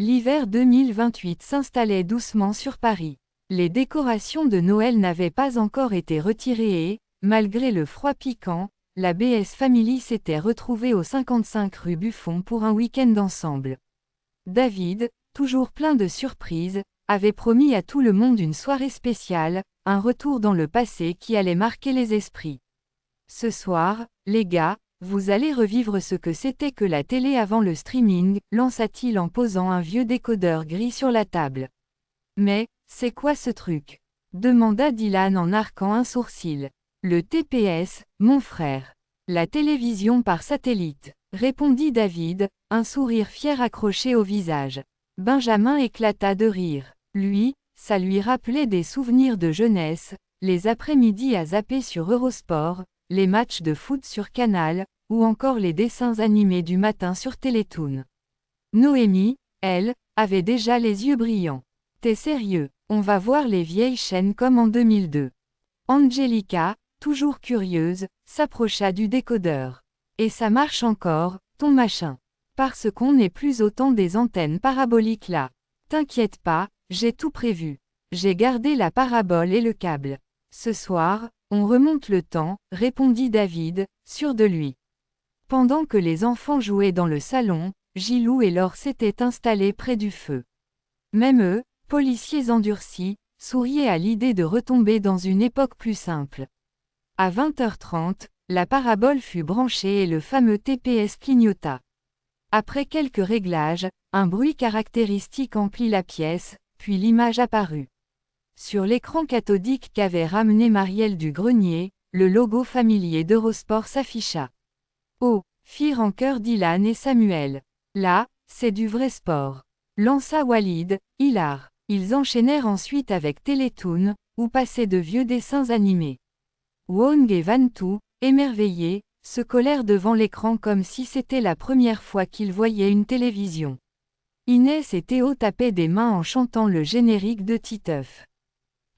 L'hiver 2028 s'installait doucement sur Paris. Les décorations de Noël n'avaient pas encore été retirées et, malgré le froid piquant, la BS Family s'était retrouvée au 55 rue Buffon pour un week-end ensemble. David, toujours plein de surprises, avait promis à tout le monde une soirée spéciale, un retour dans le passé qui allait marquer les esprits. Ce soir, les gars, vous allez revivre ce que c'était que la télé avant le streaming, lança-t-il en posant un vieux décodeur gris sur la table. Mais, c'est quoi ce truc? Demanda Dylan en arquant un sourcil. Le TPS, mon frère. La télévision par satellite, répondit David, un sourire fier accroché au visage. Benjamin éclata de rire. Lui, ça lui rappelait des souvenirs de jeunesse, les après-midi à zapper sur Eurosport, les matchs de foot sur Canal, ou encore les dessins animés du matin sur Télétoon. Noémie, elle, avait déjà les yeux brillants. T'es sérieux, on va voir les vieilles chaînes comme en 2002. Angelica, toujours curieuse, s'approcha du décodeur. Et ça marche encore, ton machin. Parce qu'on n'est plus autant des antennes paraboliques là. T'inquiète pas, j'ai tout prévu. J'ai gardé la parabole et le câble. Ce soir, on remonte le temps, répondit David, sûr de lui. Pendant que les enfants jouaient dans le salon, Gilou et Laure s'étaient installés près du feu. Même eux, policiers endurcis, souriaient à l'idée de retomber dans une époque plus simple. À 20h30, la parabole fut branchée et le fameux TPS clignota. Après quelques réglages, un bruit caractéristique emplit la pièce, puis l'image apparut. Sur l'écran cathodique qu'avait ramené Marielle du grenier, le logo familier d'Eurosport s'afficha. Oh, firent en chœur Dylan et Samuel. Là, c'est du vrai sport. Lança Walid, hilar. Ils enchaînèrent ensuite avec Télétoon, où passaient de vieux dessins animés. Wong et Vantou, émerveillés, se collèrent devant l'écran comme si c'était la première fois qu'ils voyaient une télévision. Inès et Théo tapaient des mains en chantant le générique de Titeuf.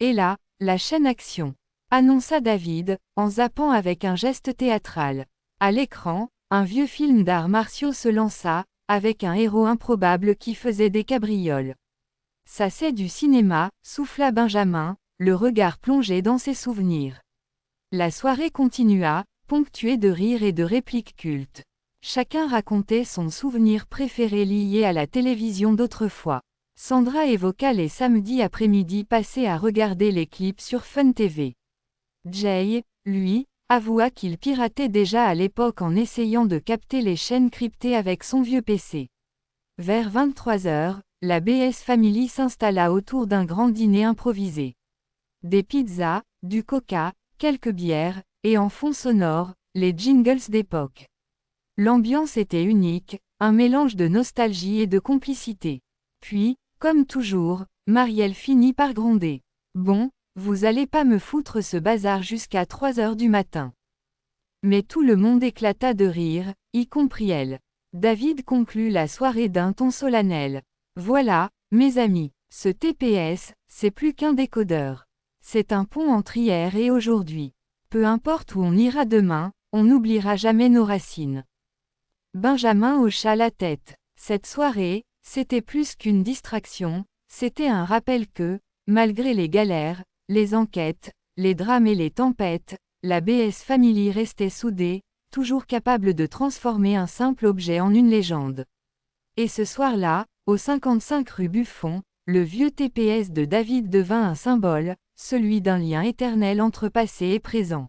Et là, la chaîne Action, annonça David, en zappant avec un geste théâtral. À l'écran, un vieux film d'arts martiaux se lança, avec un héros improbable qui faisait des cabrioles. Ça c'est du cinéma, souffla Benjamin, le regard plongé dans ses souvenirs. La soirée continua, ponctuée de rires et de répliques cultes. Chacun racontait son souvenir préféré lié à la télévision d'autrefois. Sandra évoqua les samedis après-midi passés à regarder les clips sur Fun TV. Jay, lui, avoua qu'il piratait déjà à l'époque en essayant de capter les chaînes cryptées avec son vieux PC. Vers 23h, la BS Family s'installa autour d'un grand dîner improvisé. Des pizzas, du coca, quelques bières, et en fond sonore, les jingles d'époque. L'ambiance était unique, un mélange de nostalgie et de complicité. Puis, comme toujours, Marielle finit par gronder. Bon, vous allez pas me foutre ce bazar jusqu'à 3h du matin. Mais tout le monde éclata de rire, y compris elle. David conclut la soirée d'un ton solennel. Voilà, mes amis, ce TPS, c'est plus qu'un décodeur. C'est un pont entre hier et aujourd'hui. Peu importe où on ira demain, on n'oubliera jamais nos racines. Benjamin hocha la tête. Cette soirée, c'était plus qu'une distraction, c'était un rappel que, malgré les galères, les enquêtes, les drames et les tempêtes, la BS Family restait soudée, toujours capable de transformer un simple objet en une légende. Et ce soir-là, au 55 rue Buffon, le vieux TPS de David devint un symbole, celui d'un lien éternel entre passé et présent.